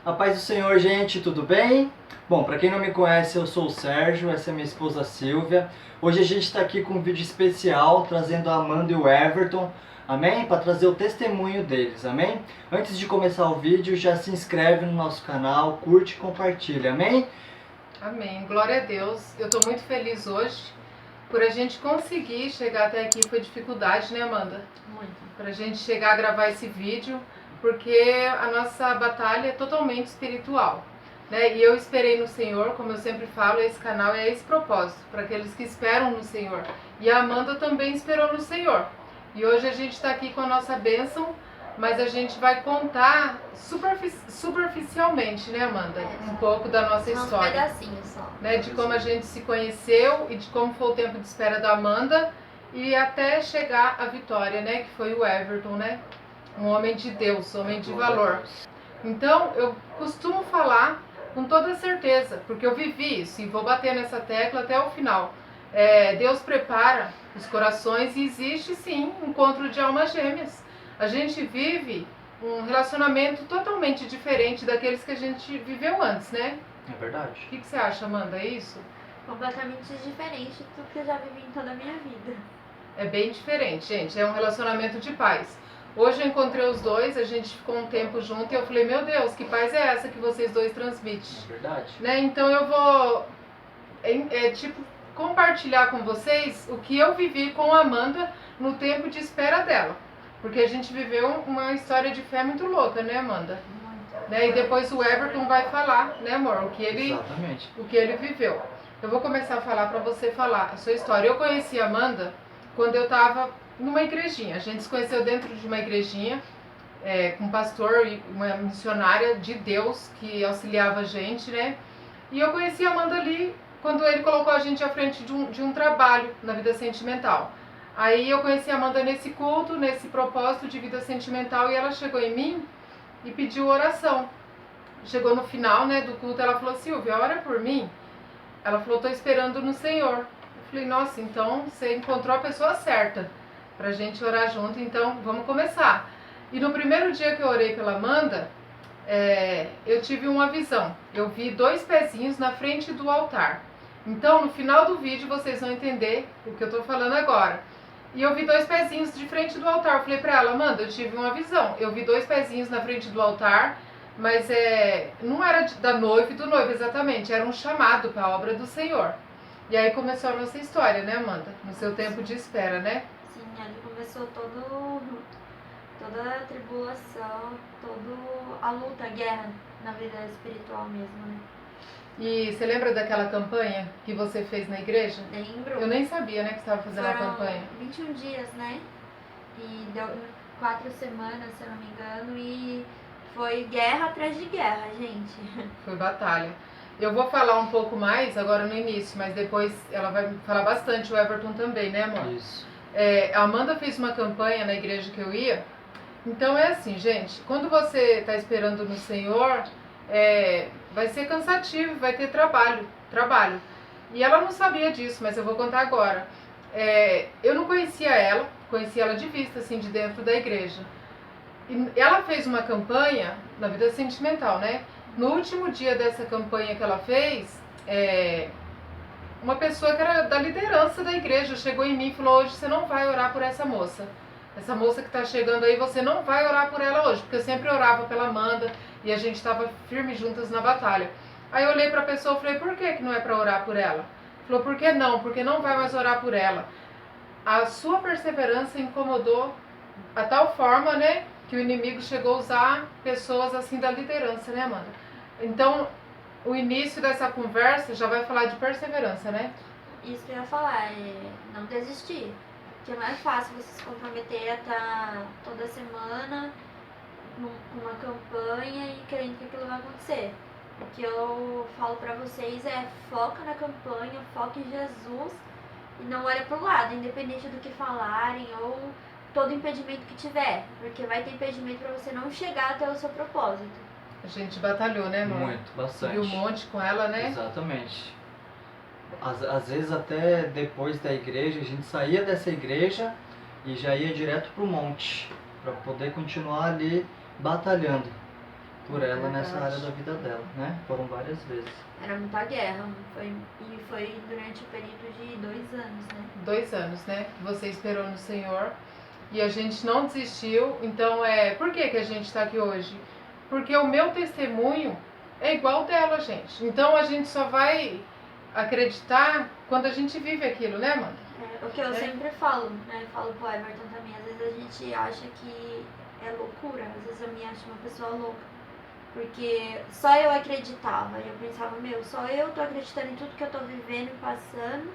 A paz do Senhor, gente, tudo bem? Bom, para quem não me conhece, eu sou o Sérgio, essa é minha esposa Silvia. Hoje a gente está aqui com um vídeo especial, trazendo a Amanda e o Everton, amém? Para trazer o testemunho deles, amém? Antes de começar o vídeo, já se inscreve no nosso canal, curte e compartilha, amém? Amém, glória a Deus. Eu estou muito feliz hoje por a gente conseguir chegar até aqui. Foi dificuldade, né, Amanda? Muito. Para a gente chegar a gravar esse vídeo, porque a nossa batalha é totalmente espiritual, né? E eu esperei no Senhor, como eu sempre falo, esse canal é esse propósito, para aqueles que esperam no Senhor. E a Amanda também esperou no Senhor. E hoje a gente está aqui com a nossa bênção, mas a gente vai contar superficialmente, né, Amanda? Um pouco da nossa história. Uns pedacinhos só. Né, de como a gente se conheceu e de como foi o tempo de espera da Amanda e até chegar à vitória, né, que foi o Everton, né? Um homem de Deus, homem de valor. Então, eu costumo falar com toda certeza, porque eu vivi isso e vou bater nessa tecla até o final. Deus prepara os corações e existe sim um encontro de almas gêmeas. A gente vive um relacionamento totalmente diferente daqueles que a gente viveu antes, né? É verdade. O que você acha, Amanda? É isso? Completamente diferente do que eu já vivi em toda a minha vida. É bem diferente, gente. É um relacionamento de paz. Hoje eu encontrei os dois, a gente ficou um tempo junto e eu falei, meu Deus, que paz é essa que vocês dois transmitem? É verdade. Né? Então eu vou compartilhar com vocês o que eu vivi com a Amanda no tempo de espera dela. Porque a gente viveu uma história de fé muito louca, né, Amanda? Muito. Né? E depois o Everton vai falar, né, amor, o que ele viveu. Eu vou começar a falar para você falar a sua história. Eu conheci a Amanda quando eu estava numa igrejinha. A gente se conheceu dentro de uma igrejinha, com um pastor e uma missionária de Deus que auxiliava a gente, né? E eu conheci a Amanda ali quando ele colocou a gente à frente de um trabalho na vida sentimental. Aí eu conheci a Amanda nesse culto, nesse propósito de vida sentimental, e ela chegou em mim e pediu oração. Chegou no final, né, do culto, ela falou, Silvia, ora por mim. Ela falou, estou esperando no Senhor. Eu falei, nossa, então você encontrou a pessoa certa pra gente orar junto, então vamos começar. E no primeiro dia que eu orei pela Amanda, eu tive uma visão. Eu vi 2 pezinhos na frente do altar. Então, no final do vídeo, vocês vão entender o que eu tô falando agora. E eu vi 2 pezinhos de frente do altar. Eu falei pra ela, Amanda, eu tive uma visão. Eu vi 2 pezinhos na frente do altar, mas não era da noiva e do noivo exatamente, era um chamado para a obra do Senhor. E aí começou a nossa história, né, Amanda? No seu tempo de espera, né? Sim, ali começou toda a tribulação, toda a luta, a guerra na vida espiritual mesmo, né? E você lembra daquela campanha que você fez na igreja? Lembro. Eu nem sabia, né, que você estava fazendo a campanha. 21 dias, né? E deu 4 semanas, se eu não me engano, e foi guerra atrás de guerra, gente. Foi batalha. Eu vou falar um pouco mais agora no início, mas depois ela vai falar bastante, o Everton também, né, amor? Isso. A Amanda fez uma campanha na igreja que eu ia. Então é assim, gente, quando você está esperando no Senhor, vai ser cansativo, vai ter trabalho. E ela não sabia disso, mas eu vou contar agora. Eu não conhecia ela de vista, assim, de dentro da igreja. E ela fez uma campanha na vida sentimental, né? No último dia dessa campanha que ela fez, uma pessoa que era da liderança da igreja chegou em mim e falou, hoje você não vai orar por essa moça. Essa moça que está chegando aí, você não vai orar por ela hoje, porque eu sempre orava pela Amanda e a gente estava firme juntas na batalha. Aí eu olhei para a pessoa e falei, por que não é para orar por ela? Falou, por que não? Porque não vai mais orar por ela. A sua perseverança incomodou a tal forma, né, que o inimigo chegou a usar pessoas assim da liderança, né, Amanda? Então, o início dessa conversa já vai falar de perseverança, né? Isso que eu ia falar, não desistir. Porque não é fácil você se comprometer a estar toda semana com uma campanha e querendo que aquilo vai acontecer. O que eu falo pra vocês foca na campanha, foca em Jesus e não olha pro lado, independente do que falarem ou todo impedimento que tiver. Porque vai ter impedimento pra você não chegar até o seu propósito. A gente batalhou, né, amor? Muito, bastante. Subiu um monte com ela, né? Exatamente. Às vezes até depois da igreja, a gente saía dessa igreja e já ia direto pro monte, para poder continuar ali batalhando. por ela nessa área da vida dela, né? Foram várias vezes. Era muita guerra, e foi durante o período de 2 anos, né? 2 anos, né? Você esperou no Senhor e a gente não desistiu. Então, por que a gente está aqui hoje? Porque o meu testemunho é igual dela, gente. Então, a gente só vai acreditar quando a gente vive aquilo, né, mano? O que eu sempre falo, né? Falo pro Everton também. Às vezes a gente acha que é loucura. Às vezes eu me acho uma pessoa louca. Porque só eu acreditava. E eu pensava, só eu tô acreditando em tudo que eu tô vivendo e passando.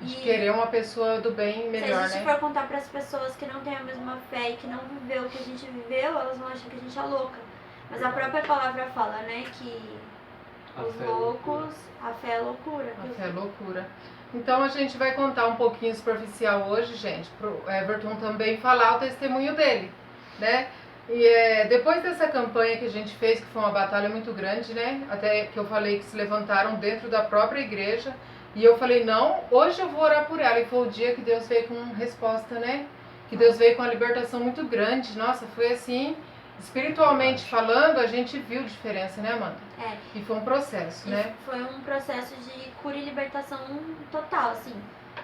De querer uma pessoa do bem melhor, né? Se a gente for contar para as pessoas que não têm a mesma fé e que não viveu o que a gente viveu, elas vão achar que a gente é louca. Mas a própria palavra fala, né, que os loucos, a fé é loucura. A fé é loucura. Então a gente vai contar um pouquinho superficial hoje, gente, pro Everton também falar o testemunho dele, né? E depois dessa campanha que a gente fez, que foi uma batalha muito grande, né? Até que eu falei que se levantaram dentro da própria igreja. E eu falei, não, hoje eu vou orar por ela. E foi o dia que Deus veio com resposta, né? Que Deus veio com uma libertação muito grande. Nossa, foi assim, espiritualmente falando, a gente viu diferença, né, Amanda? E foi um processo, né? Foi um processo de cura e libertação total, assim.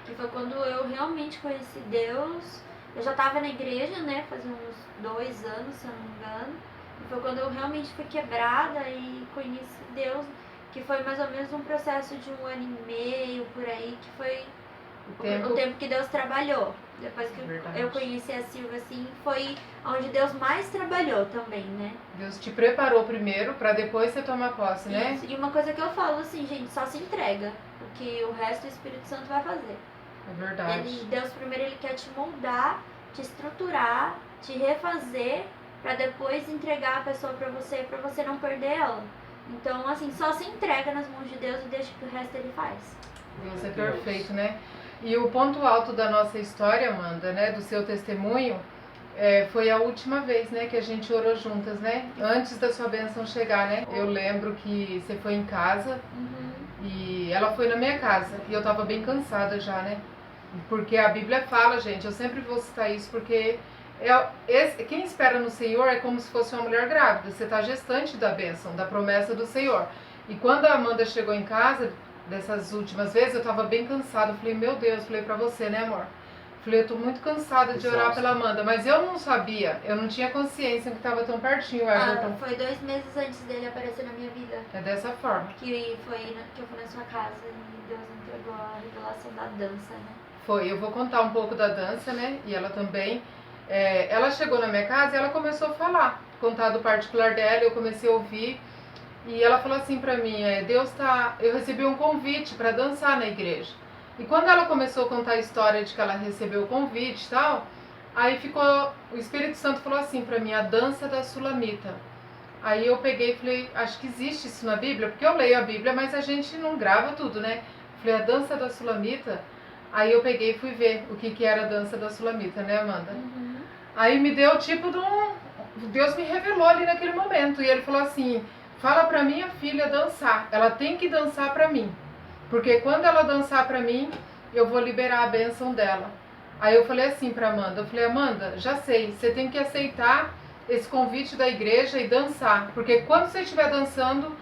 Que foi quando eu realmente conheci Deus. Eu já estava na igreja, né? Fazia uns 2 anos, se eu não me engano. E foi quando eu realmente fui quebrada e conheci Deus. Que foi mais ou menos um processo de 1 ano e meio, por aí, que foi o tempo que Deus trabalhou. Depois que eu conheci a Silvia, assim, foi onde Deus mais trabalhou também, né? Deus te preparou primeiro, pra depois você tomar posse, né? Isso. E uma coisa que eu falo, assim, gente, só se entrega. Porque o resto o Espírito Santo vai fazer. É verdade. Deus primeiro, ele quer te moldar, te estruturar, te refazer, pra depois entregar a pessoa pra você não perder ela. Então, assim, só se entrega nas mãos de Deus e deixa que o resto ele faz. Deus é perfeito, né? E o ponto alto da nossa história, Amanda, né, do seu testemunho, foi a última vez, né, que a gente orou juntas, né? Antes da sua bênção chegar, né? Eu lembro que você foi em casa e ela foi na minha casa e eu tava bem cansada já, né? Porque a Bíblia fala, gente, eu sempre vou citar isso porque quem espera no Senhor é como se fosse uma mulher grávida. Você está gestante da bênção, da promessa do Senhor. E quando a Amanda chegou em casa, dessas últimas vezes, eu estava bem cansada. Eu falei, meu Deus, falei pra você, né, amor? Falei, eu tô muito cansada de orar pela Amanda. Mas eu não sabia, eu não tinha consciência que estava tão pertinho. Foi 2 meses antes dele aparecer na minha vida. É dessa forma. Que eu fui na sua casa e Deus entregou a revelação da dança, né? Foi, eu vou contar um pouco da dança, né? E ela também. Ela chegou na minha casa e ela começou a falar, contar do particular dela, eu comecei a ouvir. E ela falou assim pra mim, eu recebi um convite pra dançar na igreja. E quando ela começou a contar a história de que ela recebeu o convite e tal, aí o Espírito Santo falou assim pra mim, a dança da Sulamita. Aí eu peguei e falei, acho que existe isso na Bíblia, porque eu leio a Bíblia, mas a gente não grava tudo, né? Falei, a dança da Sulamita. Aí eu peguei e fui ver o que era a dança da Sulamita, né, Amanda? Aí me deu tipo Deus me revelou ali naquele momento. E ele falou assim, fala pra minha filha dançar. Ela tem que dançar pra mim. Porque quando ela dançar pra mim, eu vou liberar a bênção dela. Aí eu falei assim pra Amanda, Amanda, já sei, você tem que aceitar esse convite da igreja e dançar. Porque quando você estiver dançando,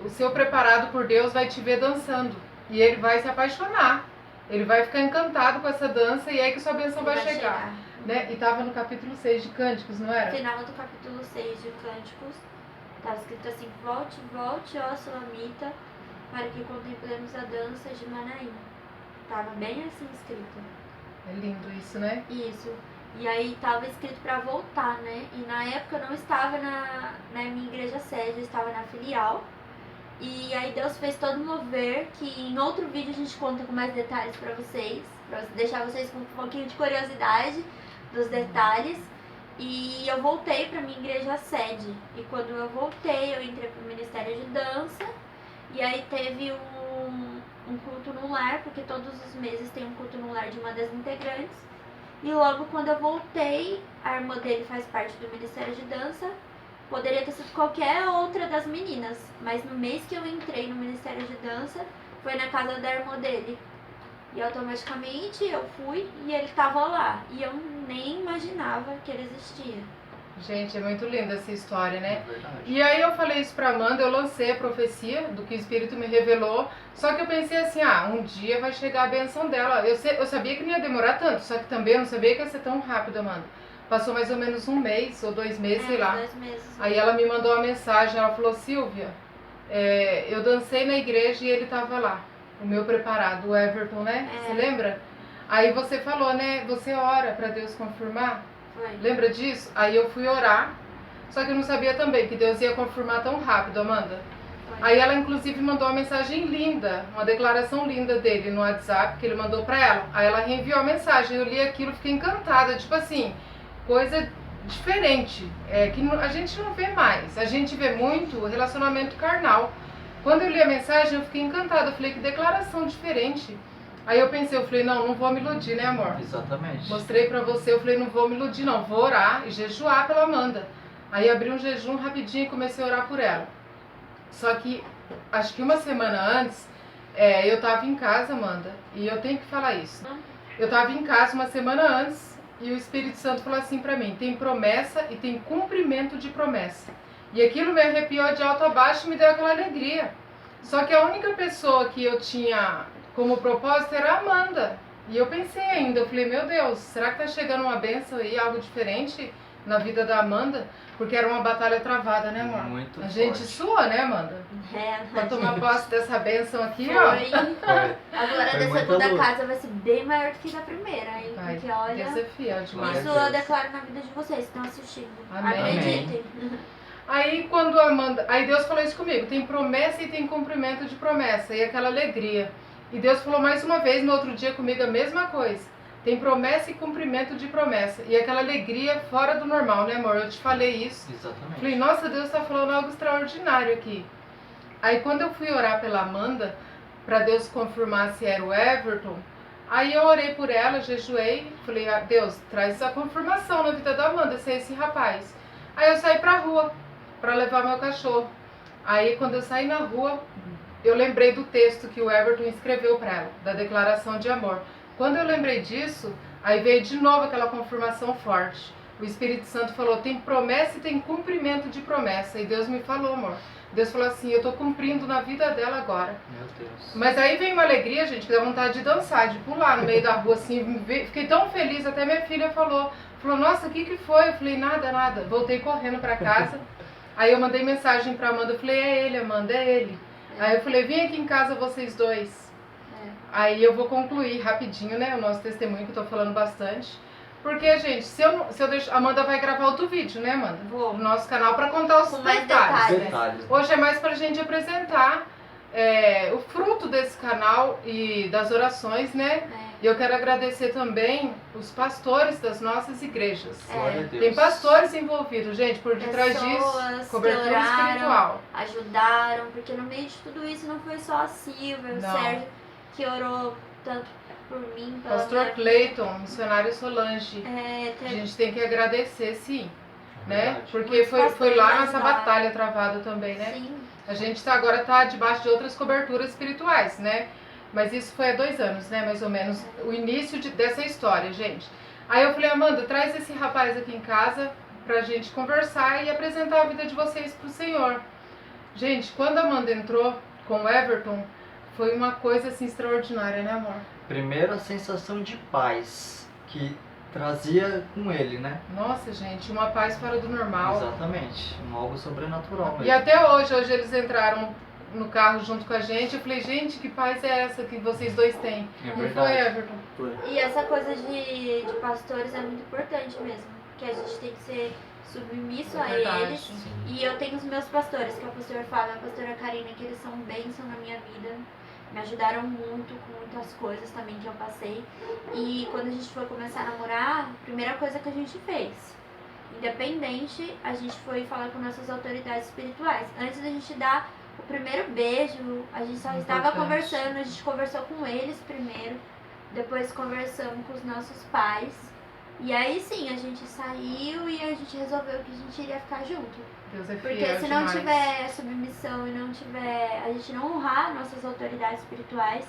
o seu preparado por Deus vai te ver dançando. E ele vai se apaixonar. Ele vai ficar encantado com essa dança e aí que sua bênção vai chegar. Né? E estava no capítulo 6 de Cânticos, não era? No final do capítulo 6 de Cânticos, estava escrito assim, volte, volte, ó Sulamita, para que contemplemos a dança de Manaim. Estava bem assim escrito. É lindo isso, né? Isso. E aí estava escrito para voltar, né? E na época eu não estava na minha igreja sede, eu estava na filial. E aí Deus fez todo um mover, que em outro vídeo a gente conta com mais detalhes pra deixar vocês com um pouquinho de curiosidade dos detalhes. E eu voltei pra minha igreja sede. E quando eu voltei, eu entrei pro Ministério de Dança. E aí teve um culto no lar, porque todos os meses tem um culto no lar de uma das integrantes. E logo quando eu voltei, a irmã dele faz parte do Ministério de Dança. Poderia ter sido qualquer outra das meninas, mas no mês que eu entrei no Ministério de Dança, foi na casa da irmã dele. E automaticamente eu fui e ele estava lá. E eu nem imaginava que ele existia. Gente, é muito linda essa história, né? É verdade. E aí eu falei isso pra Amanda, eu lancei a profecia do que o Espírito me revelou, só que eu pensei assim, um dia vai chegar a benção dela. Eu sabia que não ia demorar tanto, só que também eu não sabia que ia ser tão rápido, Amanda. Passou mais ou menos 1 mês ou 2 meses, sei lá. 2 meses. Aí ela me mandou uma mensagem, ela falou, Silvia, eu dancei na igreja e ele tava lá, o meu preparado, o Everton, né? Você lembra? Aí você falou, né? Você ora pra Deus confirmar? Foi. Lembra disso? Aí eu fui orar, só que eu não sabia também que Deus ia confirmar tão rápido, Amanda. Foi. Aí ela inclusive mandou uma mensagem linda, uma declaração linda dele no WhatsApp, que ele mandou pra ela. Aí ela reenviou a mensagem, eu li aquilo, fiquei encantada, tipo assim, coisa diferente, que a gente não vê mais. A gente vê muito relacionamento carnal. Quando eu li a mensagem, eu fiquei encantada, eu falei, que declaração diferente. Aí eu pensei, eu falei, não vou me iludir, né, amor? Exatamente. Mostrei pra você, eu falei, não vou me iludir não, vou orar e jejuar pela Amanda. Aí abri um jejum rapidinho e comecei a orar por ela. Só que, acho que uma semana antes, eu tava em casa, Amanda, e eu tenho que falar isso. Eu tava em casa uma semana antes e o Espírito Santo falou assim pra mim, tem promessa e tem cumprimento de promessa. E aquilo me arrepiou de alto a baixo e me deu aquela alegria. Só que a única pessoa que eu tinha como propósito era a Amanda. E eu pensei ainda, eu falei, meu Deus, será que tá chegando uma bênção aí, algo diferente na vida da Amanda? Porque era uma batalha travada, né, amor? Muito A gente forte. sua, né, Amanda? Pra tomar posse dessa bênção aqui, ó. Foi. Agora Foi da muita segunda luta. casa vai ser bem maior do que da primeira, hein? Vai, Porque olha, Deus é fiel demais. isso eu declaro na vida de vocês que estão assistindo. Amém. Acreditem. Aí quando a Amanda, aí Deus falou isso comigo, tem promessa e tem cumprimento de promessa, e aquela alegria. E Deus falou mais uma vez no outro dia comigo a mesma coisa. Tem promessa e cumprimento de promessa. E aquela alegria fora do normal, né, amor? Eu te falei isso. Exatamente. Falei, nossa, Deus tá falando algo extraordinário aqui. Aí quando eu fui orar pela Amanda, pra Deus confirmar se era o Everton, aí eu orei por ela, jejuei, falei, Deus, traz essa confirmação na vida da Amanda, se é esse rapaz. Aí eu saí pra rua, pra levar meu cachorro. Aí quando eu saí na rua, eu lembrei do texto que o Everton escreveu pra ela, da declaração de amor. Quando eu lembrei disso, aí veio de novo aquela confirmação forte. O Espírito Santo falou, tem promessa e tem cumprimento de promessa. E Deus me falou, amor. Deus falou assim, eu tô cumprindo na vida dela agora. Meu Deus. Mas aí veio uma alegria, gente, que dá vontade de dançar, de pular no meio da rua, assim. Fiquei tão feliz, até minha filha falou, nossa, o que foi? Eu falei, nada. Voltei correndo pra casa. Aí eu mandei mensagem pra Amanda, eu falei, é ele, Amanda, é ele. Aí eu falei, vem aqui em casa vocês dois. Aí eu vou concluir rapidinho, né, o nosso testemunho, que eu tô falando bastante. Porque, gente, se eu deixar... Amanda vai gravar outro vídeo, né, Amanda? Vou. No nosso canal pra contar os Com mais detalhes. Detalhes. Hoje é mais pra gente apresentar o fruto desse canal e das orações, né? E eu quero agradecer também os pastores das nossas igrejas. Glória a Deus. Tem pastores envolvidos, gente, por detrás disso, cobertura que oraram, espiritual. ajudaram, porque no meio de tudo isso não foi só a Silvia, o Não. Sérgio, que orou tanto por mim, pela Pastor minha Cleiton, missionário Solange. A gente tem que agradecer, sim. Né? Verdade. Porque Muitos foi lá pastores nessa ajudaram. batalha travada também, né? Sim, A gente agora tá debaixo de outras coberturas espirituais, né? Mas isso foi há 2 anos, né? Mais ou menos, o início dessa história, gente. Aí eu falei, Amanda, traz esse rapaz aqui em casa pra gente conversar e apresentar a vida de vocês pro Senhor. Gente, quando a Amanda entrou com o Everton, foi uma coisa assim extraordinária, né, amor? Primeiro a sensação de paz que trazia com ele, né? Nossa, gente, uma paz fora do normal. Exatamente. Algo sobrenatural mesmo. E até hoje eles entraram no carro junto com a gente. Eu falei, gente, que paz é essa que vocês dois têm? É Não verdade. foi, Everton? Foi. e essa coisa de pastores é muito importante mesmo, porque a gente tem que ser submisso a Verdade. eles. E eu tenho os meus pastores, que é o pastor Fábio e a pastora Karina, que eles são bênção na minha vida. Me ajudaram muito com muitas coisas também que eu passei. E quando a gente foi começar a namorar, a primeira coisa que a gente fez, independente, a gente foi falar com nossas autoridades espirituais. Antes da gente dar o primeiro beijo, a gente só estava Importante. conversando, a gente conversou com eles primeiro, depois conversamos com os nossos pais. E aí sim, a gente saiu e a gente resolveu que a gente iria ficar junto. Deus é Porque fiel se não demais. tiver submissão e não tiver, a gente não honrar nossas autoridades espirituais,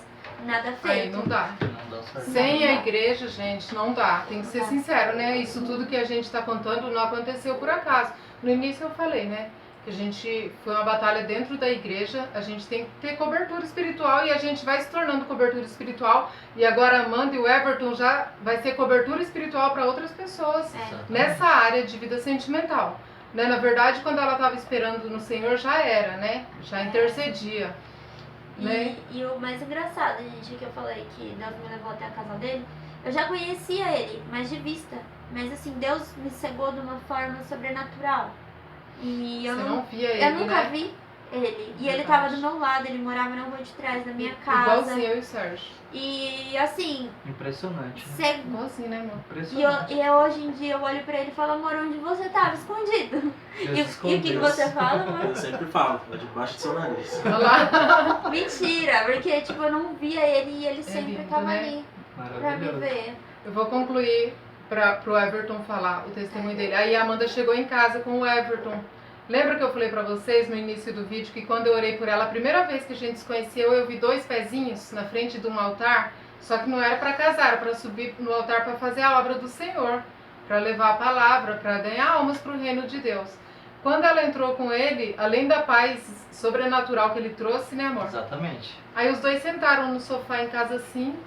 nada Aí feito. não dá. Não dá certo. Sem a igreja, gente, não dá. Tem que ser sincero, né? Isso tudo que a gente está contando não aconteceu por acaso. No início eu falei, né? Que a gente foi uma batalha dentro da igreja. A gente tem que ter cobertura espiritual e a gente vai se tornando cobertura espiritual. E agora a Amanda e o Everton já vai ser cobertura espiritual para outras pessoas nessa área de vida sentimental. Né? Na verdade, quando ela estava esperando no Senhor, já era, né? Já intercedia. Né? E o mais engraçado, gente, que eu falei que Deus me levou até a casa dele, eu já conhecia ele, mas de vista. Mas assim, Deus me cegou de uma forma sobrenatural. E eu, Você não via ele, eu nunca né? vi ele. E ele Verdade. tava do meu lado, ele morava na rua de trás da minha casa. Igualzinho eu e o Sérgio. E assim, Impressionante. cegou. Igualzinho, né, amor? Impressionante. E hoje em dia eu olho pra ele e falo, amor, onde você tava escondido? Deus E o que você fala, amor? Eu sempre falo, é debaixo do seu nariz. Olha lá. Mentira, porque tipo, eu não via ele e ele sempre lindo, tava né? ali pra me Maravilhoso. ver. Eu vou concluir pro Everton falar o testemunho dele. Aí a Amanda chegou em casa com o Everton. Lembra que eu falei pra vocês no início do vídeo que quando eu orei por ela, a primeira vez que a gente se conheceu, eu vi 2 pezinhos na frente de um altar, só que não era pra casar, era pra subir no altar pra fazer a obra do Senhor, pra levar a palavra, pra ganhar almas pro reino de Deus. Quando ela entrou com ele, além da paz sobrenatural que ele trouxe, né, amor? Exatamente. Aí os dois sentaram no sofá em casa assim.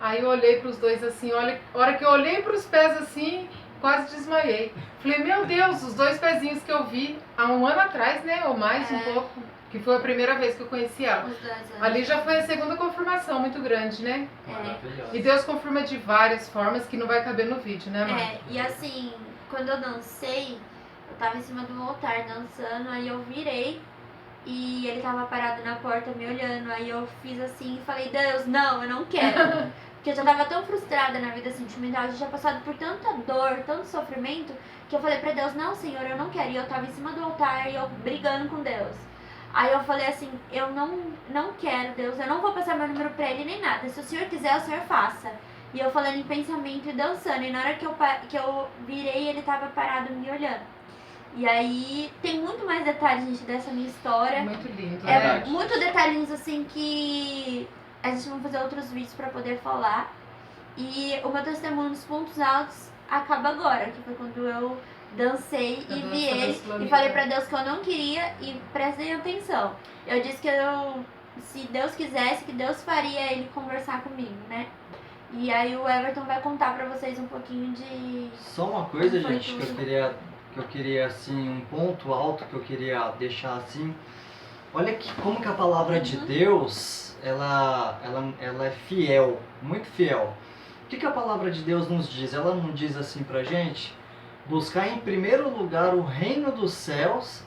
Aí eu olhei pros dois assim, olha, a hora que eu olhei pros pés assim, quase desmaiei. Falei, meu Deus, os 2 pezinhos que eu vi há um ano atrás, né, ou mais um pouco, que foi a primeira vez que eu conheci ela. Os 2 anos. Ali já foi a segunda confirmação muito grande, né? Maravilhoso. E Deus confirma de várias formas que não vai caber no vídeo, né, mãe? E assim, quando eu dancei, eu tava em cima do altar dançando, aí eu virei e ele tava parado na porta me olhando. Aí eu fiz assim e falei, Deus, não, eu não quero. Porque eu já tava tão frustrada na vida sentimental, eu já tinha passado por tanta dor, tanto sofrimento, que eu falei pra Deus, não, Senhor, eu não quero. E eu tava em cima do altar e eu brigando com Deus. Aí eu falei assim, eu não quero, Deus, eu não vou passar meu número pra ele nem nada. Se o Senhor quiser, o Senhor faça. E eu falando em pensamento e dançando. E na hora que eu virei, ele tava parado me olhando. E aí tem muito mais detalhes, gente, dessa minha história. Muito lindo, É né? muito detalhinhos assim que a gente vai fazer outros vídeos pra poder falar. E o meu testemunho dos pontos altos acaba agora, que foi quando eu dancei A e dança vi da ele Sulamita. e falei pra Deus que eu não queria e prestem atenção. Eu disse que se Deus quisesse, que Deus faria ele conversar comigo, né? E aí o Everton vai contar pra vocês um pouquinho de... Só uma coisa, Foi gente, tudo. que eu queria assim, um ponto alto que eu queria deixar assim. Olha como que a palavra de Deus, ela é fiel, muito fiel. O que a palavra de Deus nos diz? Ela não diz assim pra gente, buscar em primeiro lugar o reino dos céus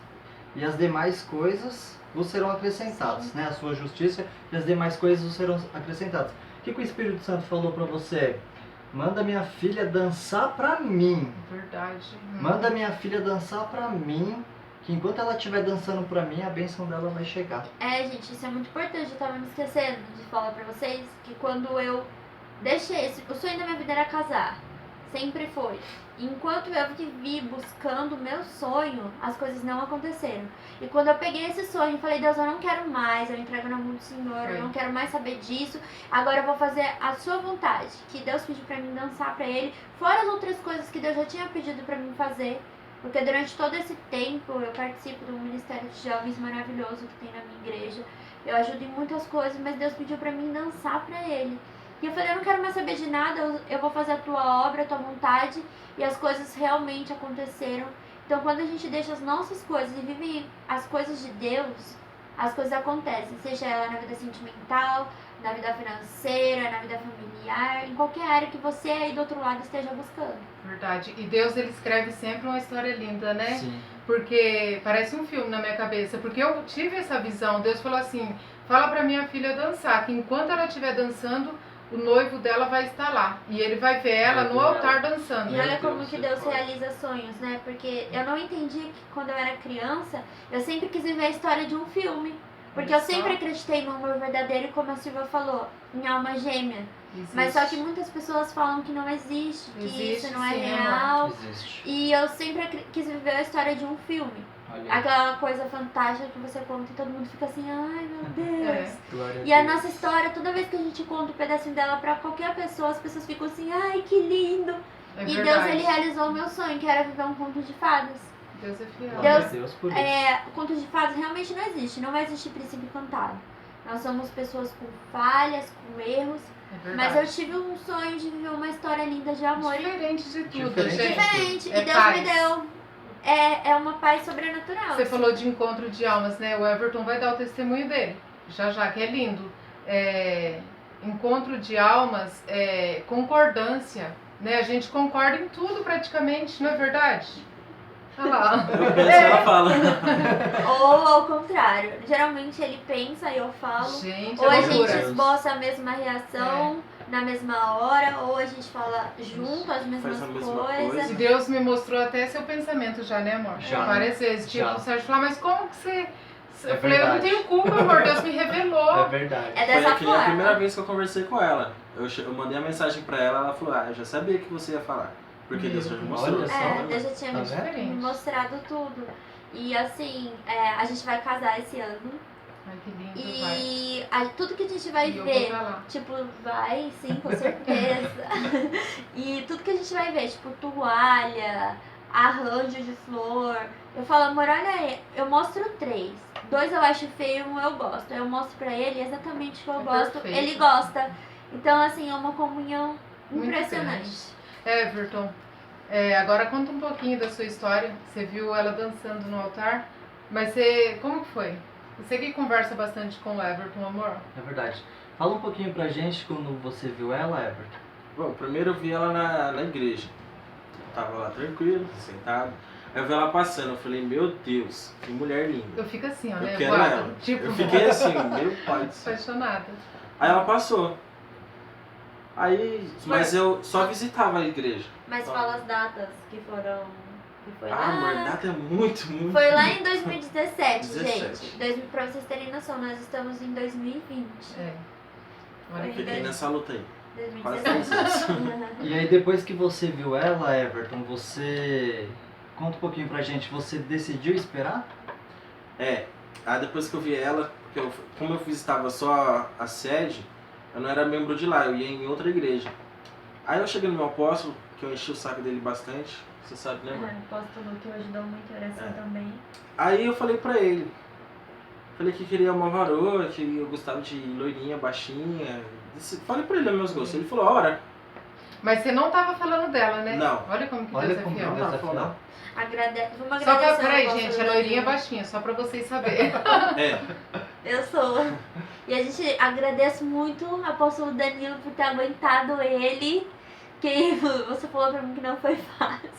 e as demais coisas vos serão acrescentadas, né? A sua justiça e as demais coisas vos serão acrescentadas. O que o Espírito Santo falou pra você? Manda minha filha dançar pra mim. Verdade. Manda minha filha dançar pra mim, que enquanto ela estiver dançando pra mim, a bênção dela vai chegar. Gente, isso é muito importante. Eu tava me esquecendo de falar pra vocês que quando eu deixei... O sonho da minha vida era casar. Sempre foi. Enquanto eu vivi buscando o meu sonho, as coisas não aconteceram. E quando eu peguei esse sonho e falei, Deus, eu não quero mais, eu entrego na mão do Senhor, eu não quero mais saber disso, agora eu vou fazer a sua vontade. Que Deus pediu pra mim dançar pra Ele, fora as outras coisas que Deus já tinha pedido pra mim fazer. Porque durante todo esse tempo eu participo de um ministério de jovens maravilhoso que tem na minha igreja. Eu ajudo em muitas coisas, mas Deus pediu pra mim dançar pra Ele. E eu falei, eu não quero mais saber de nada, eu vou fazer a tua obra, a tua vontade. E as coisas realmente aconteceram. Então quando a gente deixa as nossas coisas e vive as coisas de Deus, as coisas acontecem. Seja ela na vida sentimental, na vida financeira, na vida familiar, em qualquer área que você aí do outro lado esteja buscando. Verdade. E Deus, ele escreve sempre uma história linda, né? Sim. Porque parece um filme na minha cabeça. Porque eu tive essa visão. Deus falou assim, fala pra minha filha dançar, que enquanto ela estiver dançando, o noivo dela vai estar lá. E ele vai ver ela no altar dançando. E olha como Deus, que é Deus forte. realiza sonhos, né? Porque eu não entendi que quando eu era criança, eu sempre quis viver a história de um filme. Porque eu Olha só. sempre acreditei no amor verdadeiro, como a Silvia falou, em alma gêmea. Existe. Mas só que muitas pessoas falam que não existe, que Existe, isso não é sim, real. Existe. E eu sempre quis viver a história de um filme. Aquela coisa fantástica que você conta e todo mundo fica assim, ai meu Deus. Glória E a nossa história, toda vez que a gente conta um pedacinho dela pra qualquer pessoa, as pessoas ficam assim, ai que lindo. É E verdade. Deus, ele realizou o meu sonho, que era viver um conto de fadas. Deus é fiel. Glória a Deus por isso. O conto de fadas realmente não existe, não vai existir príncipe encantado. Nós somos pessoas com falhas, com erros, É mas verdade. eu tive um sonho de viver uma história linda de amor. Diferente de tudo, Diferente. gente. Diferente, É e Deus paz. me deu. É uma paz sobrenatural. Você assim. falou de encontro de almas, né? O Everton vai dar o testemunho dele. Já, que é lindo. Encontro de almas, concordância, né? A gente concorda em tudo praticamente, não é verdade? Olha lá. Eu penso, ela fala. Ou ao contrário. Geralmente ele pensa e eu falo. Gente, Ou a é gente loucura. esboça a mesma reação na mesma hora, ou a gente fala junto as mesmas Faz a mesma coisas. coisa. E Deus me mostrou até seu pensamento já, né, amor? Já. Várias vezes. Tipo, Já. o Sérgio falou, mas como que você... É Eu falei, eu não verdade. tenho culpa, amor. Deus me revelou. É verdade. É Foi dessa aqui a primeira forma. vez que eu conversei com ela. Eu mandei a mensagem pra ela, ela falou, eu já sabia que você ia falar. Porque Deus já me mostrou. Olha só. Deus já tinha Tá me vendo? Diferente. mostrado tudo. E assim, a gente vai casar esse ano. Ai, que lindo, vai. E tudo que a gente vai E eu vou ver, pra lá. tipo, vai sim, com certeza. E tudo que a gente vai ver, tipo, toalha, arranjo de flor. Eu falo, amor, olha aí, eu mostro 3. 2 eu acho feio, 1 eu gosto. Eu mostro pra ele exatamente o que eu É gosto, perfeito. ele gosta. Então, assim, é uma comunhão Muito impressionante. Everton, agora conta um pouquinho da sua história. Você viu ela dançando no altar, mas como que foi? Você que conversa bastante com o Everton, amor. É verdade. Fala um pouquinho pra gente quando você viu ela, Everton. Bom, primeiro eu vi ela na igreja. Eu tava lá tranquilo, sentado. Aí eu vi ela passando, eu falei, meu Deus, que mulher linda. Eu fico assim, ó, Eu né? quero voada. ela. Tipo, Eu fiquei assim, meu pai do céu. apaixonada. Aí ela passou. Aí, mas eu só visitava a igreja. Mas fala as datas que foram. Que foi Amor, lá. data é muito. Foi lá em 2017, 17. gente. Pra vocês terem noção, nós estamos em 2020. Olha que Fiquei lindo. nessa luta aí. 2017. E aí depois que você viu ela, Everton, você... Conta um pouquinho pra gente, você decidiu esperar? Aí depois que eu vi ela, porque como eu visitava só a sede, eu não era membro de lá, eu ia em outra igreja. Aí eu cheguei no meu apóstolo, que eu enchi o saco dele bastante, você sabe, né, mãe? Apóstolo que ajudou muito a oração também. Aí eu falei pra ele, falei que queria uma varoa, que eu gostava de loirinha, baixinha. Falei pra ele os meus gostos, ele falou, ora. Mas você não tava falando dela, né? Não. Olha como que Olha Deus é como fiel. Deus é Não, fiel. Vamos Só agradecer. pra, peraí, ao gente, a apóstolo loirinha é Danilo. baixinha, só pra vocês saberem. É, Eu sou. E a gente agradece muito ao apóstolo Danilo por ter aguentado ele. Que você falou pra mim que não foi fácil.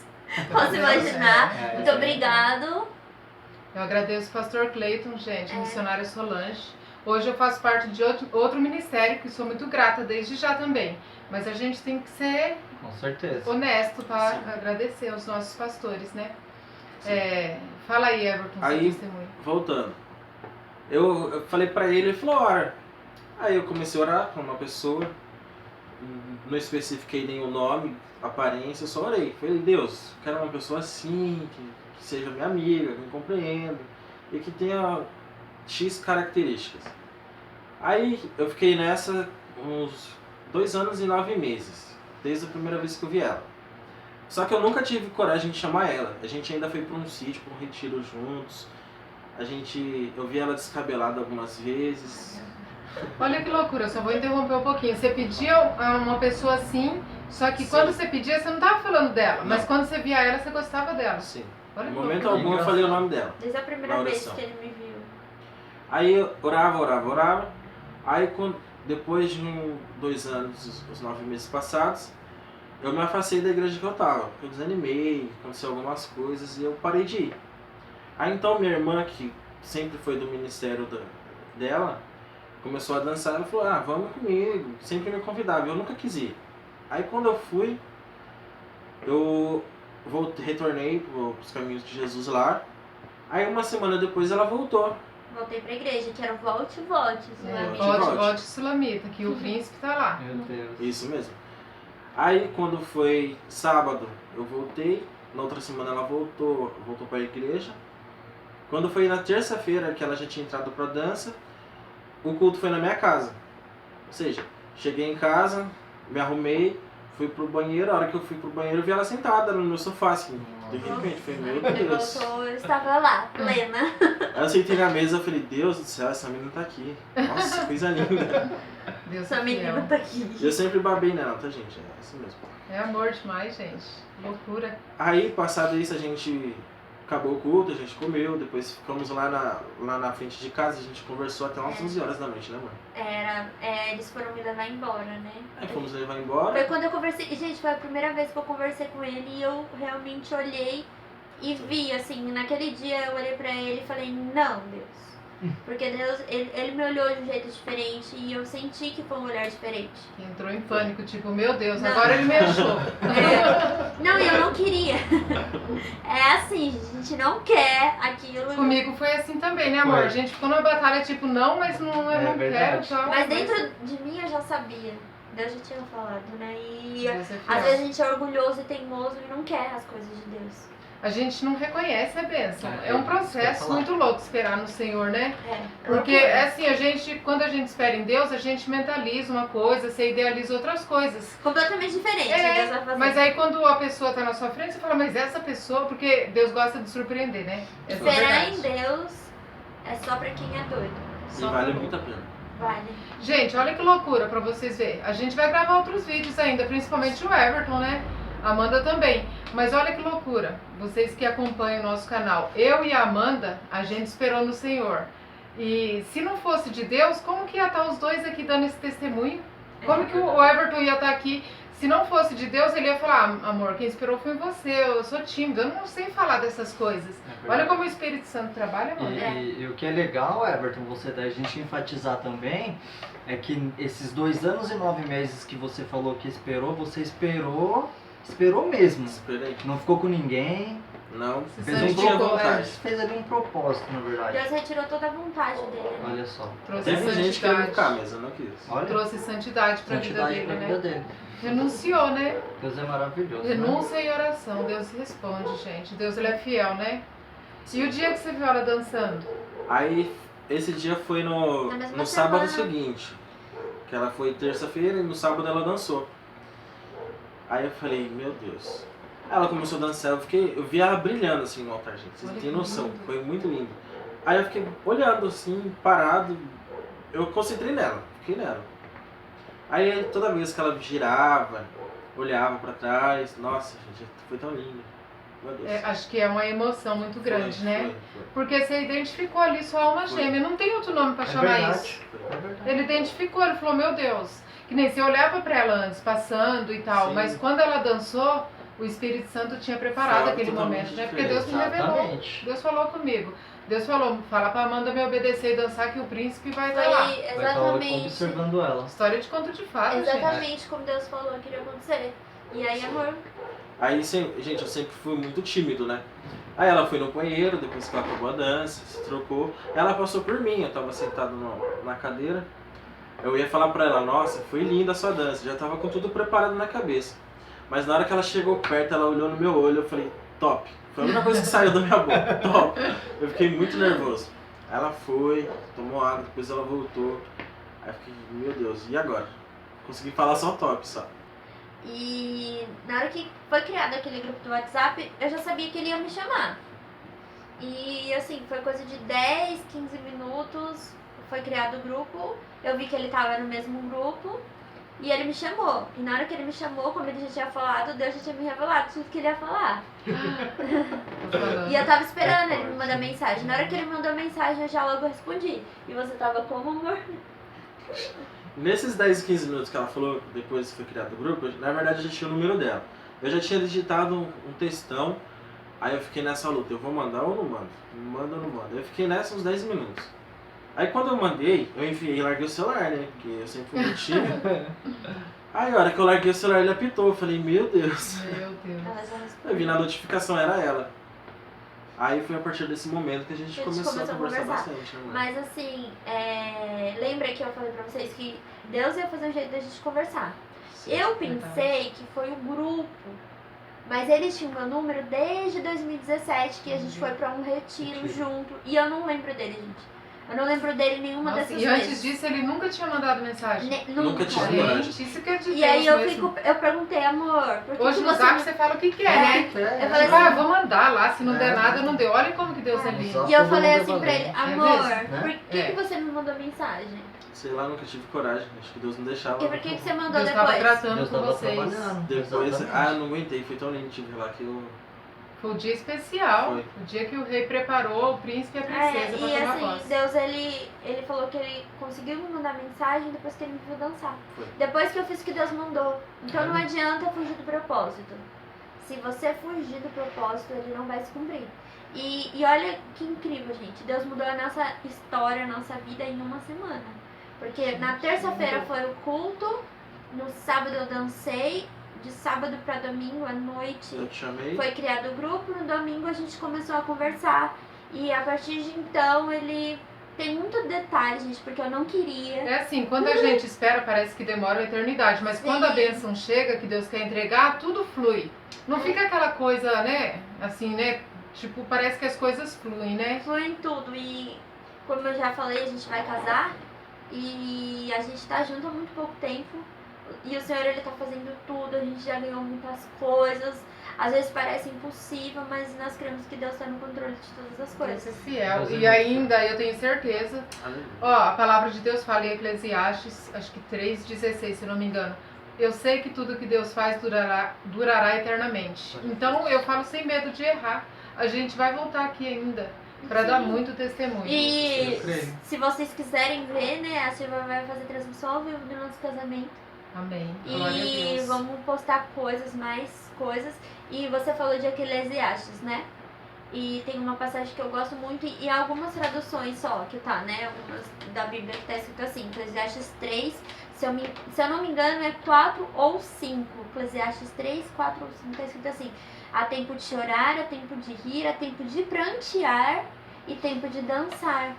Posso imaginar. É, Muito é. obrigado. Eu agradeço o pastor Cleiton, gente, missionária Solange. Hoje eu faço parte de outro ministério, que sou muito grata desde já também. Mas a gente tem que ser Com certeza. honesto para Sim. agradecer aos nossos pastores, né? Sim. Fala aí, Everton, seu Aí- testemunho. voltando. Eu falei pra ele, ele falou, ora. Aí eu comecei a orar com uma pessoa, não especifiquei nenhum nome, aparência, eu só orei. Falei, Deus, quero uma pessoa assim, que seja minha amiga, que me compreenda e que tenha X características. Aí eu fiquei nessa uns 2 anos e 9 meses, desde a primeira vez que eu vi ela. Só que eu nunca tive coragem de chamar ela. A gente ainda foi para um sítio, para um retiro juntos. Eu vi ela descabelada algumas vezes. Olha que loucura, eu só vou interromper um pouquinho. Você pedia a uma pessoa assim, só que Sim. quando você pedia, você não estava falando dela. Mas Não. quando você via ela, você gostava dela. Assim, Olha em que momento loucura. algum eu falei o nome dela. Desde a primeira Na vez oração. que ele me viu. Aí eu orava. Aí depois de 2 anos, os 9 meses passados, eu me afastei da igreja que eu tava. Eu desanimei, aconteceu algumas coisas e eu parei de ir. Aí então minha irmã, que sempre foi do ministério dela, começou a dançar. Ela falou, vamos comigo. Sempre me convidava, eu nunca quis ir. Aí quando eu fui, eu retornei pros caminhos de Jesus lá. Aí uma semana depois ela voltou. Voltei pra igreja, que era o Volte, Volte. Volte Sulamita, que o príncipe tá lá. Meu Deus. Isso mesmo. Aí quando foi sábado, eu voltei. Na outra semana ela voltou para a igreja. Quando foi na terça-feira que ela já tinha entrado pra dança, o culto foi na minha casa. Ou seja, cheguei em casa, me arrumei, fui pro banheiro, a hora que eu fui pro banheiro eu vi ela sentada no meu sofá, assim. De repente, foi, meu Ele Deus. voltou, eu estava lá, plena. Aí eu sentei na mesa e falei, Deus do céu, essa menina tá aqui. Nossa, coisa linda. Deus Essa é menina fiel. tá aqui. E eu sempre babei nela, tá, gente? É isso mesmo. É amor demais, gente. Loucura. Aí, passado isso, a gente acabou o culto, a gente comeu, depois ficamos lá na frente de casa, a gente conversou até umas 11 horas da noite, né, mano? Eles foram me levar embora, né? Aí fomos levar embora. Foi quando eu conversei, gente, foi a primeira vez que eu conversei com ele e eu realmente olhei e vi, assim, naquele dia eu olhei pra ele e falei, não, Deus. Porque Deus, ele me olhou de um jeito diferente e eu senti que foi um olhar diferente. Que entrou em pânico, tipo, meu Deus, Não. agora ele me achou. Não, e eu não queria. É assim, a gente não quer aquilo. Comigo foi assim também, né, amor? Foi. A gente ficou numa batalha, tipo, não, mas não, eu É não verdade. quero, tal. Mas dentro de mim eu já sabia. Deus já tinha falado, né? E Deus é fiel. às vezes a gente é orgulhoso e teimoso e não quer as coisas de Deus. A gente não reconhece a bênção. É, É um isso que eu ia processo falar. muito louco esperar no Senhor, né? É. Porque, loucura. assim, quando a gente espera em Deus, a gente mentaliza uma coisa, você idealiza outras coisas. Completamente diferente. Deus vai fazer. Mas aí quando a pessoa tá na sua frente, você fala, mas essa pessoa, porque Deus gosta de surpreender, né? Essa é a Esperar verdade. em Deus é só pra quem é doido. E Só vale pra- muito a pena. Vale. Gente, olha que loucura pra vocês verem. A gente vai gravar outros vídeos ainda, principalmente o Everton, né? A Amanda também. Mas olha que loucura. Vocês que acompanham o nosso canal. Eu e a Amanda, a gente esperou no Senhor. E se não fosse de Deus, como que ia estar os dois aqui dando esse testemunho? Como que o Everton ia estar aqui? Se não fosse de Deus, ele ia falar, amor, quem esperou foi você, eu sou tímido, eu não sei falar dessas coisas. Olha como o Espírito Santo trabalha, amor. E o que é legal, Everton, você da gente enfatizar também, é que esses 2 anos e 9 meses que você falou que esperou, você esperou mesmo. Esperei. Não ficou com ninguém, Não, Se fez, não tinha vontade. fez ali um propósito, na verdade. Deus retirou toda a vontade dele. Olha só. Trouxe Teve gente querendo ficar, santidade. mas eu não quis. Olha, Trouxe santidade pra vida santidade dele, pra né? vida dele. Renunciou, né? Deus é maravilhoso. né? Renúncia e oração. Deus responde, gente. Deus ele é fiel, né? E o dia que você viu ela dançando? Aí, esse dia foi Na mesma no sábado semana. seguinte. Que ela foi terça-feira e no sábado ela dançou. Aí eu falei, meu Deus. Aí ela começou a dançar, eu vi ela brilhando assim no altar, gente. Vocês não Olha têm que noção, lindo. foi muito lindo. Aí eu fiquei olhando assim, parado. Eu concentrei nela, fiquei nela. Aí toda vez que ela girava, olhava pra trás, nossa, gente, foi tão lindo. Meu Deus. É, acho que é uma emoção muito grande, Foi, né? foi. Porque você identificou ali sua alma Foi. gêmea. Não tem outro nome pra É chamar verdade. isso. É verdade. Ele identificou, ele falou, meu Deus. Que nem você olhava pra ela antes, passando e tal. Sim. Mas quando ela dançou, o Espírito Santo tinha preparado Foi aquele totalmente momento, né? Porque diferente. Deus me revelou. Exatamente. Deus falou comigo. Deus falou, fala pra Amanda me obedecer e dançar que o príncipe vai estar lá. Foi Vai estar exatamente. observando ela. História de conto de fadas, gente. Exatamente como Deus falou que iria acontecer. E aí, amor, Aí, gente, eu sempre fui muito tímido, né? Aí ela foi no banheiro, depois que ela acabou a dança, se trocou. Ela passou por mim, eu tava sentado na cadeira. Eu ia falar pra ela, nossa, foi linda a sua dança, já tava com tudo preparado na cabeça. Mas na hora que ela chegou perto, ela olhou no meu olho, eu falei, top. Foi a única coisa que saiu da minha boca, top. Eu fiquei muito nervoso. Aí ela foi, tomou água, depois ela voltou. Aí eu fiquei, meu Deus, e agora? Consegui falar só top, só. e na hora que foi criado aquele grupo do WhatsApp, eu já sabia que ele ia me chamar. E assim, foi coisa de 10, 15 minutos, foi criado o grupo, eu vi que ele tava no mesmo grupo e ele me chamou. E na hora que ele me chamou, como ele já tinha falado, Deus já tinha me revelado tudo que ele ia falar. Tô falando. E eu tava esperando É ele me forte. mandar mensagem. Na hora que ele me mandou mensagem, eu já logo respondi. E você tava como, amor? Nesses 10, 15 minutos que ela falou, depois que foi criado o grupo, na verdade eu já tinha o número dela. Eu já tinha digitado um textão, aí eu fiquei nessa luta, eu vou mandar ou não mando? Mando ou não mando? Eu fiquei nessa uns 10 minutos. Aí quando eu mandei, eu enfiei e larguei o celular, né? Porque eu sempre fui muito tímido. Aí a hora que eu larguei o celular, ele apitou, eu falei, meu Deus. Meu Deus. Ela já Eu respondeu. vi na notificação, era ela. Aí foi a partir desse momento que a gente começou a conversar bastante, né, mãe? Mas assim, lembra que eu falei pra vocês que Deus ia fazer um jeito da gente conversar. Sim. Eu pensei que foi o grupo Mas ele tinha o meu número desde 2017, que a gente foi pra um retiro junto. E eu não lembro dele, gente. Eu não lembro dele nenhuma dessas vezes. E antes disso ele nunca tinha mandado mensagem? Nunca tinha mandado. Isso que é de E aí Deus eu perguntei, amor, por que Hoje que no você... Zap você fala o que quer, né? Eu falei Tipo, assim, vou mandar lá, se não der nada, não deu. Olha como que Deus é lindo. e eu falei assim pra ele, amor, né? por que você me mandou mensagem? Sei lá, nunca tive coragem. Acho que Deus não deixava. E por que você mandou Deus estava depois? tratando Deus com tava vocês. trabalhando. Depois, Exatamente. não aguentei. Foi tão lindo te ver lá que eu... Foi o dia especial. Foi. O dia que o rei preparou o príncipe e a princesa pra E tomar assim, posse. Deus, ele falou que ele conseguiu me mandar mensagem depois que ele me viu dançar. Foi. Depois que eu fiz o que Deus mandou. Então não adianta fugir do propósito. Se você fugir do propósito, ele não vai se cumprir. E olha que incrível, gente. Deus mudou a nossa história, a nossa vida em uma semana. Porque na terça-feira foi o culto, no sábado eu dancei, de sábado pra domingo à noite Eu te chamei. foi criado o grupo, no domingo a gente começou a conversar. E a partir de então ele tem muito detalhe, gente, porque eu não queria. É assim, quando a gente espera, parece que demora uma eternidade. Mas quando a bênção chega, que Deus quer entregar, tudo flui. Não fica aquela coisa, né? Assim, né? Tipo, parece que as coisas fluem, né? Flui em tudo. E como eu já falei, a gente vai casar. E a gente tá junto há muito pouco tempo. E o Senhor, ele tá fazendo tudo. A gente já ganhou muitas coisas. Às vezes parece impossível, mas nós cremos que Deus está no controle de todas as Deus coisas. é fiel. Deus é E muito ainda, eu tenho certeza, Aleluia. ó, a palavra de Deus fala em Eclesiastes, acho que 3,16, se não me engano. Eu sei que tudo que Deus faz durará eternamente. Então, eu falo sem medo de errar. A gente vai voltar aqui ainda para dar muito testemunho. E Eu creio. se vocês quiserem ver, né, a Silvia vai fazer transmissão ao vivo do nosso casamento. Amém. Glória a E Deus. vamos postar mais coisas. E você falou de Eclesiastes, né? E tem uma passagem que eu gosto muito e algumas traduções só que tá, né? Algumas da Bíblia que tá escrito assim, Eclesiastes 3, se eu não me engano é 4 ou 5. Eclesiastes 3, 4 ou 5 tá escrito assim: há tempo de chorar, há tempo de rir, há tempo de prantear e tempo de dançar.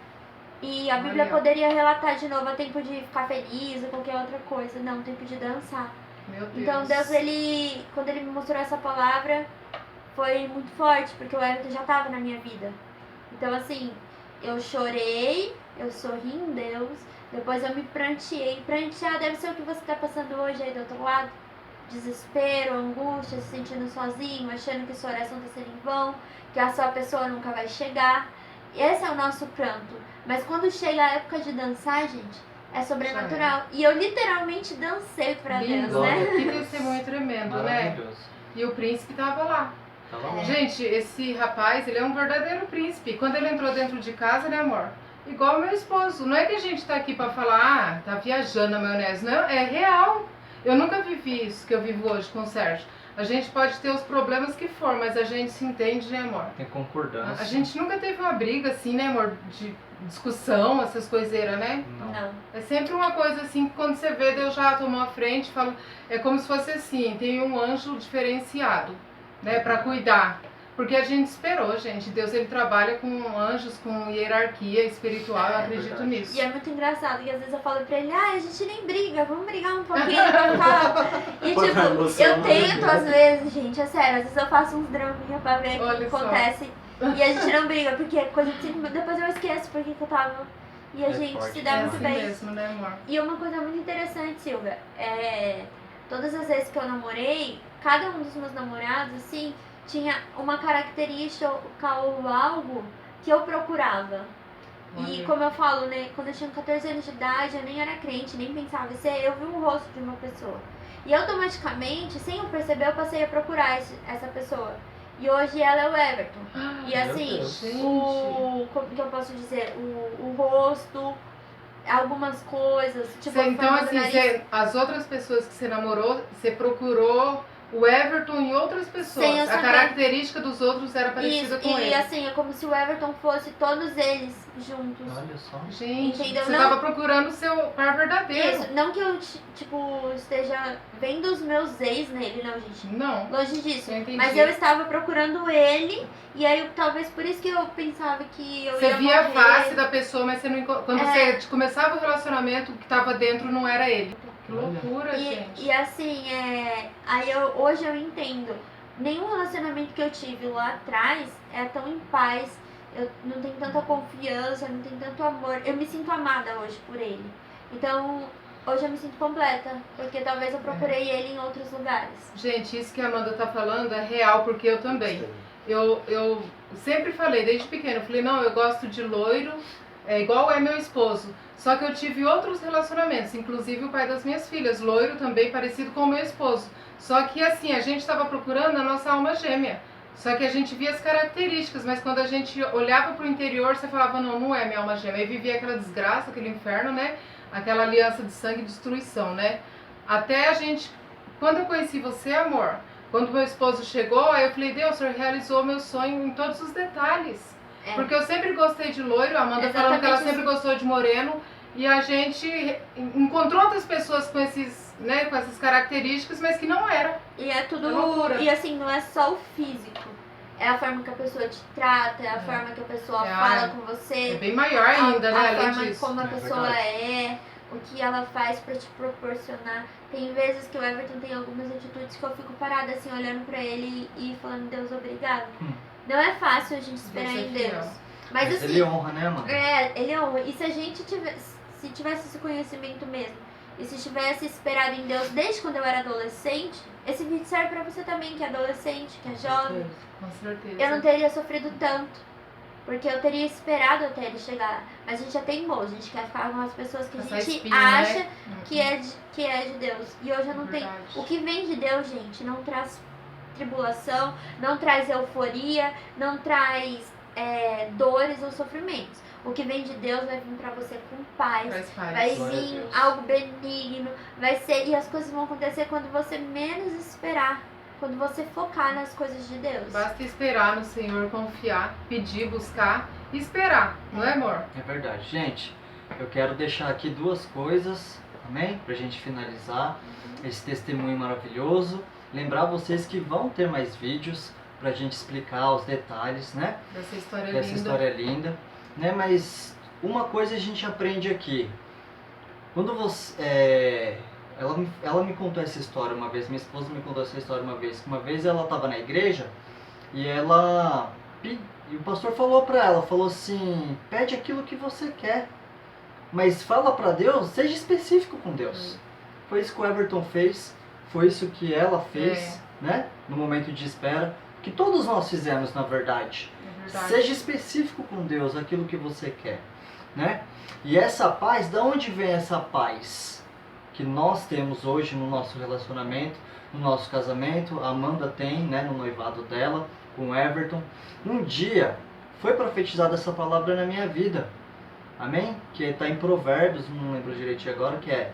E a Bíblia Olha. poderia relatar de novo, há tempo de ficar feliz ou qualquer outra coisa. Não, tempo de dançar. Meu Deus. Então Deus, quando ele me mostrou essa palavra, foi muito forte, porque o Everton já estava na minha vida. Então assim, eu chorei, eu sorri em Deus, depois eu me pranteei. Prantear deve ser o que você está passando hoje aí do outro lado. Desespero, angústia, se sentindo sozinho, achando que sua oração está sendo em vão, que a sua pessoa nunca vai chegar. Esse é o nosso pranto. Mas quando chega a época de dançar, gente, é sobrenatural. E eu literalmente dancei pra Lindo, Deus, né? Que testemunho tremendo, né? Maravilhoso. E o príncipe tava lá. Tava lá. Gente, esse rapaz, ele é um verdadeiro príncipe. Quando ele entrou dentro de casa, né, amor? Igual o meu esposo. Não é que a gente tá aqui pra falar, tá viajando na maionese. Não, é real. Eu nunca vivi isso que eu vivo hoje com o Sérgio. A gente pode ter os problemas que for, mas a gente se entende, né, amor? Tem concordância. A gente nunca teve uma briga assim, né, amor? De discussão, essas coiseiras, né? Não. É sempre uma coisa assim que quando você vê, Deus já tomou a frente, fala, é como se fosse assim, tem um anjo diferenciado, né, pra cuidar. Porque a gente esperou, gente. Deus, ele trabalha com anjos, com hierarquia espiritual, eu acredito verdade. nisso. E é muito engraçado, que às vezes eu falo pra ele, a gente nem briga, vamos brigar um pouquinho, vamos falar. E Põe tipo, a emoção, eu né? tento às vezes, gente, é sério, às vezes eu faço uns draminha pra ver o que Olha só. acontece. E a gente não briga, porque é coisa de 5 minutos, depois eu esqueço porque que eu tava. E a É gente forte. se dá É muito assim bem. mesmo, né, amor? E uma coisa muito interessante, Silvia, todas as vezes que eu namorei, cada um dos meus namorados, assim, tinha uma característica ou algo que eu procurava. E Olha. como eu falo, né, quando eu tinha 14 anos de idade, eu nem era crente, nem pensava em ser, eu vi o rosto de uma pessoa. E automaticamente, sem eu perceber, eu passei a procurar essa pessoa. E hoje ela é o Everton. E Meu assim, Deus. como que eu posso dizer, o rosto, algumas coisas, tipo, a Então, forma do assim, nariz. as outras pessoas que você namorou, você procurou o Everton em outras pessoas. Sem eu A saber. característica dos outros era parecida Isso, com e ele. assim, é como se o Everton fosse todos eles juntos. Olha só. Gente, Entendeu? você Não- tava procurando o seu par verdadeiro. Isso, não que eu, tipo, esteja vendo os meus ex nele, não, gente. Não, Longe disso. eu entendi. Mas eu estava procurando ele, e aí talvez por isso que eu pensava que eu Você ia via a morrer. face da pessoa, mas você não quando É. você começava o relacionamento, o que tava dentro não era ele. Que Olha. loucura, gente. E assim, aí hoje eu entendo. nenhum relacionamento que eu tive lá atrás é tão em paz, eu não tenho tanta confiança, não tenho tanto amor. Eu me sinto amada hoje por ele. Então, hoje eu me sinto completa, porque talvez eu procurei ele em outros lugares. Gente, isso que a Amanda tá falando é real, porque eu também. Eu sempre falei, desde pequeno, eu falei, não, eu gosto de loiro, igual é meu esposo. Só que eu tive outros relacionamentos, inclusive o pai das minhas filhas, loiro também, parecido com o meu esposo. Só que assim, a gente estava procurando a nossa alma gêmea. Só que a gente via as características, mas quando a gente olhava pro interior, você falava, não, não é minha alma gêmea. Aí vivia aquela desgraça, aquele inferno, né? Aquela aliança de sangue e destruição, né? Até a gente, quando eu conheci você, amor, quando meu esposo chegou, aí eu falei, Deus, o Senhor realizou meu sonho em todos os detalhes. Porque eu sempre gostei de loiro, a Amanda falando que ela sempre gostou de moreno, e a gente encontrou outras pessoas com esses, né, com essas características, mas que não era. E é tudo, e assim, não é só o físico. É a forma que a pessoa te trata, é a forma que a pessoa fala com você. É bem maior ainda, né, a além forma disso. como a pessoa o que ela faz pra te proporcionar. Tem vezes que o Everton tem algumas atitudes que eu fico parada assim, olhando pra ele e falando, Deus, obrigado. Não é fácil a gente esperar em Deus. Mas assim, ele honra, né, mano? Ele honra. E se a gente tivesse esse conhecimento mesmo, e se tivesse esperado em Deus desde quando eu era adolescente, esse vídeo serve pra você também, que é adolescente, que é jovem. Com certeza. Eu não teria sofrido tanto. Porque eu teria esperado até ele chegar. Mas a gente é teimoso, a gente quer ficar com as pessoas que a gente acha, né? que é de Deus. E hoje eu não tenho. O que vem de Deus, gente, não traz tribulação, não traz euforia, não traz dores ou sofrimentos. O que vem de Deus vai vir pra você com paz, vai vir algo benigno, vai ser, e as coisas vão acontecer quando você menos esperar. Quando você focar nas coisas de Deus. Basta esperar no Senhor, confiar, pedir, buscar e esperar, não é, amor? É verdade. Gente, eu quero deixar aqui duas coisas, amém? Pra gente finalizar esse testemunho maravilhoso. Lembrar vocês que vão ter mais vídeos pra gente explicar os detalhes, né? Dessa história linda. Né? Mas uma coisa a gente aprende aqui. Quando você... Ela me contou essa história uma vez, minha esposa me contou essa história uma vez. Uma vez ela estava na igreja e e o pastor falou para ela, falou assim, pede aquilo que você quer, mas fala para Deus, seja específico com Deus. Foi isso que o Everton fez, foi isso que ela fez, né? No momento de espera, que todos nós fizemos na verdade. Seja específico com Deus, aquilo que você quer, né? E essa paz, da onde vem essa paz que nós temos hoje no nosso relacionamento, no nosso casamento? A Amanda tem, né, no noivado dela, com o Everton. Um dia foi profetizada essa palavra na minha vida, amém? Que está em Provérbios, não lembro direitinho agora, que é: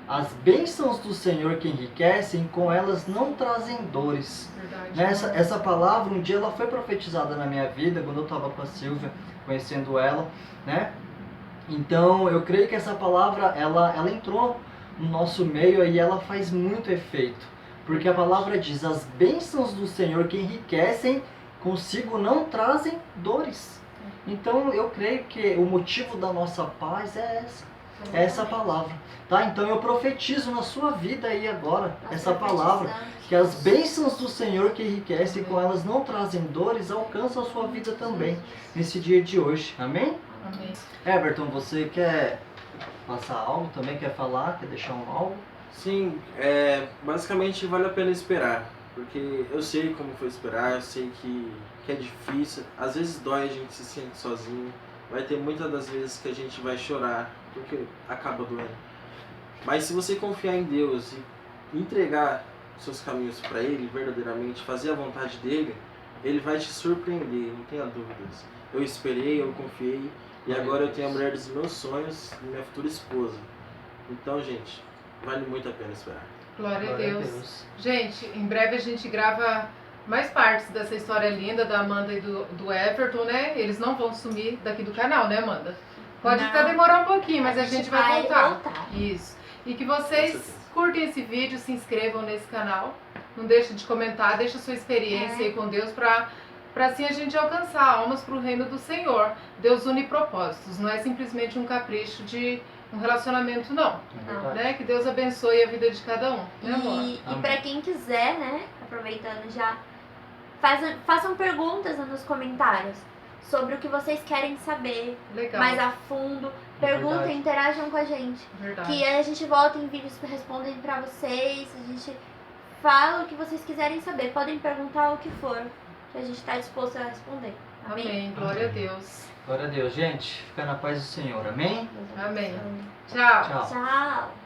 as bênçãos do Senhor que enriquecem, com elas não trazem dores. Verdade, essa palavra, um dia ela foi profetizada na minha vida, quando eu estava com a Silvia, conhecendo ela, né? Então eu creio que essa palavra, ela entrou no nosso meio e ela faz muito efeito, porque a palavra diz: as bênçãos do Senhor que enriquecem, consigo não trazem dores. Então eu creio que o motivo da nossa paz é essa palavra, tá? Então eu profetizo na sua vida aí agora essa palavra, que as bênçãos do Senhor que enriquecem, com elas não trazem dores, alcançam a sua vida também nesse dia de hoje, amém? Amém. Everton, você quer passar algo também? Quer falar? Quer deixar algo? Sim, basicamente vale a pena esperar, porque eu sei como foi esperar, eu sei que é difícil, às vezes dói, a gente se sente sozinho, vai ter muitas das vezes que a gente vai chorar, porque acaba doendo. Mas se você confiar em Deus e entregar seus caminhos para Ele, verdadeiramente, fazer a vontade dEle, Ele vai te surpreender, não tenha dúvidas. Eu esperei, eu confiei, e agora eu tenho a mulher dos meus sonhos, minha futura esposa. Então, gente, vale muito a pena esperar. Glória a Deus. Gente, em breve a gente grava mais partes dessa história linda da Amanda e do Everton, né? Eles não vão sumir daqui do canal, né, Amanda? Pode até demorar um pouquinho, mas a gente vai voltar. Isso. E que vocês curtem esse vídeo, se inscrevam nesse canal. Não deixe de comentar, deixa a sua experiência aí com Deus para assim a gente alcançar almas para o reino do Senhor. Deus une propósitos, não é simplesmente um capricho de um relacionamento, não. Né? Que Deus abençoe a vida de cada um, né, amor? E para quem quiser, né, aproveitando já, Façam perguntas nos comentários sobre o que vocês querem saber Legal. mais a fundo. Perguntem, Verdade. interajam com a gente. Verdade. Que aí a gente volta em vídeos respondendo pra vocês. A gente fala o que vocês quiserem saber. Podem perguntar o que for, que a gente tá disposto a responder. Amém? Amém. Glória a Deus. Glória a Deus, gente. Fica na paz do Senhor. Amém? Amém. Tchau. Tchau. Tchau.